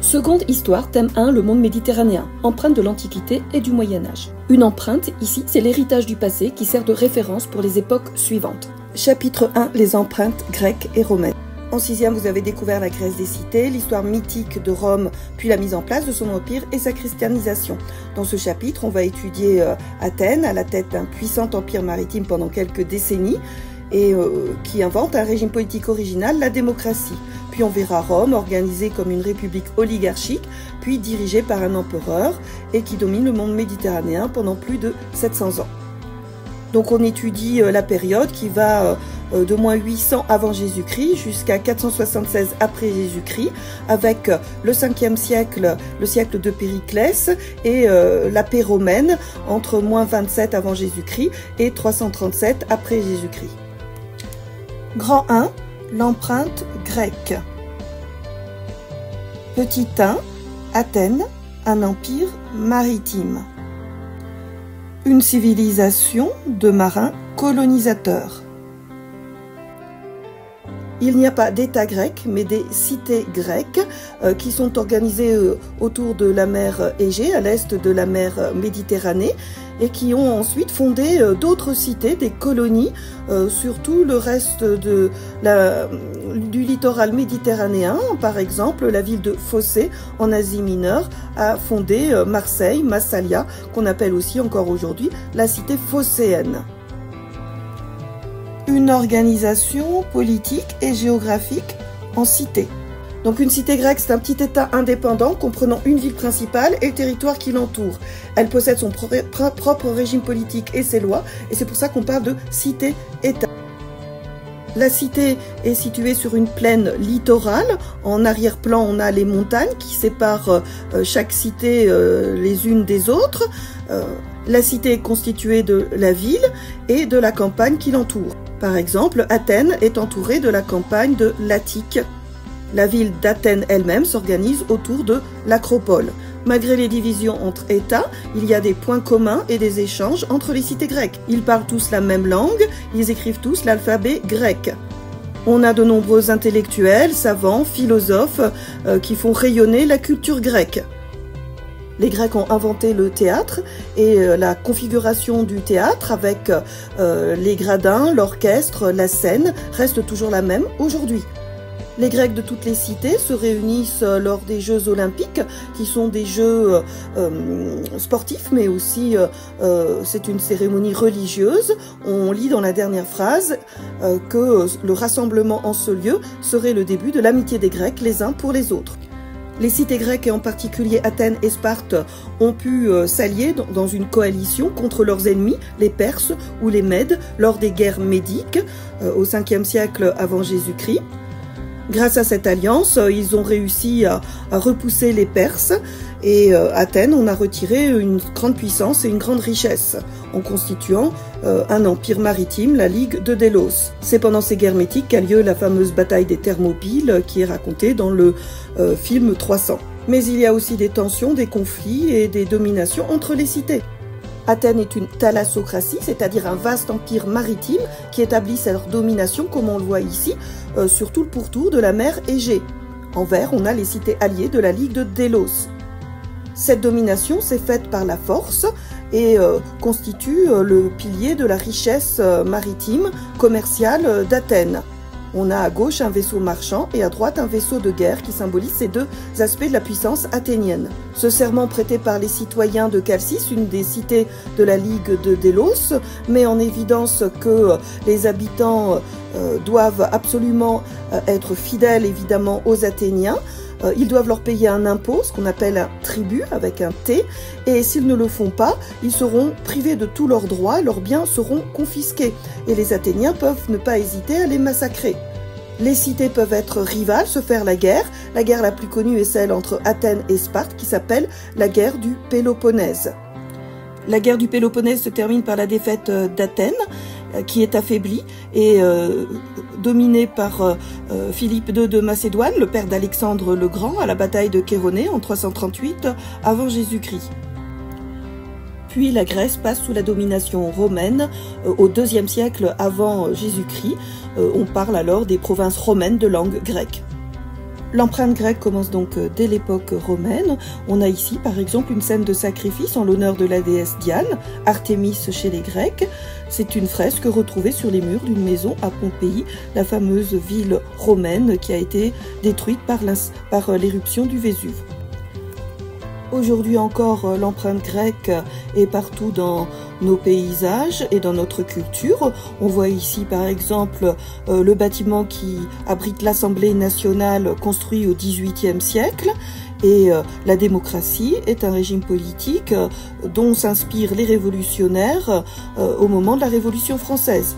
Seconde histoire, thème 1, le monde méditerranéen, empreinte de l'Antiquité et du Moyen-Âge. Une empreinte, ici, c'est l'héritage du passé qui sert de référence pour les époques suivantes. Chapitre 1, les empreintes grecques et romaines. En 6e, vous avez découvert la Grèce des cités, l'histoire mythique de Rome, puis la mise en place de son empire et sa christianisation. Dans ce chapitre, on va étudier Athènes, à la tête d'un puissant empire maritime pendant quelques décennies, et qui invente un régime politique original, la démocratie. Puis on verra Rome, organisée comme une république oligarchique, puis dirigée par un empereur, et qui domine le monde méditerranéen pendant plus de 700 ans. Donc on étudie la période qui va de moins 800 avant Jésus-Christ jusqu'à 476 après Jésus-Christ, avec le 5e siècle, le siècle de Périclès, et la paix romaine entre moins 27 avant Jésus-Christ et 337 après Jésus-Christ. Grand 1, l'empreinte grecque. Petit 1, Athènes, un empire maritime. Une civilisation de marins colonisateurs. Il n'y a pas d'État grec, mais des cités grecques qui sont organisées autour de la mer Égée, à l'est de la mer Méditerranée, et qui ont ensuite fondé d'autres cités, des colonies, sur tout le reste du littoral méditerranéen. Par exemple, la ville de Phocée, en Asie mineure, a fondé Marseille, Massalia, qu'on appelle aussi encore aujourd'hui la cité phocéenne. Une organisation politique et géographique en cité. Donc une cité grecque, c'est un petit État indépendant comprenant une ville principale et le territoire qui l'entoure. Elle possède son propre régime politique et ses lois, et c'est pour ça qu'on parle de cité-État. La cité est située sur une plaine littorale. En arrière-plan, on a les montagnes qui séparent chaque cité les unes des autres. La cité est constituée de la ville et de la campagne qui l'entoure. Par exemple, Athènes est entourée de la campagne de l'Attique. La ville d'Athènes elle-même s'organise autour de l'acropole. Malgré les divisions entre États, il y a des points communs et des échanges entre les cités grecques. Ils parlent tous la même langue, ils écrivent tous l'alphabet grec. On a de nombreux intellectuels, savants, philosophes qui font rayonner la culture grecque. Les Grecs ont inventé le théâtre et la configuration du théâtre avec les gradins, l'orchestre, la scène reste toujours la même aujourd'hui. Les Grecs de toutes les cités se réunissent lors des Jeux olympiques, qui sont des jeux sportifs, mais aussi c'est une cérémonie religieuse. On lit dans la dernière phrase que le rassemblement en ce lieu serait le début de l'amitié des Grecs les uns pour les autres. Les cités grecques, et en particulier Athènes et Sparte, ont pu s'allier dans une coalition contre leurs ennemis, les Perses ou les Mèdes, lors des guerres médiques au 5e siècle avant Jésus-Christ. Grâce à cette alliance, ils ont réussi à repousser les Perses, et Athènes en a retiré une grande puissance et une grande richesse en constituant un empire maritime, la Ligue de Délos. C'est pendant ces guerres médiques qu'a lieu la fameuse bataille des Thermopyles qui est racontée dans le film 300. Mais il y a aussi des tensions, des conflits et des dominations entre les cités. Athènes est une thalassocratie, c'est-à-dire un vaste empire maritime qui établit sa domination, comme on le voit ici, sur tout le pourtour de la mer Égée. En vert, on a les cités alliées de la Ligue de Délos. Cette domination s'est faite par la force et constitue le pilier de la richesse maritime commerciale d'Athènes. On a à gauche un vaisseau marchand et à droite un vaisseau de guerre qui symbolise ces deux aspects de la puissance athénienne. Ce serment prêté par les citoyens de Chalcis, une des cités de la Ligue de Délos, met en évidence que les habitants doivent absolument être fidèles évidemment aux Athéniens. Ils doivent leur payer un impôt, ce qu'on appelle un tribut avec un T, et s'ils ne le font pas, ils seront privés de tous leurs droits, leurs biens seront confisqués, et les Athéniens peuvent ne pas hésiter à les massacrer. Les cités peuvent être rivales, se faire la guerre. La guerre la plus connue est celle entre Athènes et Sparte, qui s'appelle la guerre du Péloponnèse. La guerre du Péloponnèse se termine par la défaite d'Athènes, qui est affaiblie et dominée par Philippe II de Macédoine, le père d'Alexandre le Grand, à la bataille de Chéronée en 338 avant Jésus-Christ. Puis la Grèce passe sous la domination romaine au IIe siècle avant Jésus-Christ. On parle alors des provinces romaines de langue grecque. L'empreinte grecque commence donc dès l'époque romaine. On a ici par exemple une scène de sacrifice en l'honneur de la déesse Diane, Artémis chez les Grecs. C'est une fresque retrouvée sur les murs d'une maison à Pompéi, la fameuse ville romaine qui a été détruite par l'éruption du Vésuve. Aujourd'hui encore, l'empreinte grecque est partout dans nos paysages et dans notre culture. On voit ici par exemple le bâtiment qui abrite l'Assemblée nationale construit au XVIIIe siècle. Et la démocratie est un régime politique dont s'inspirent les révolutionnaires au moment de la Révolution française.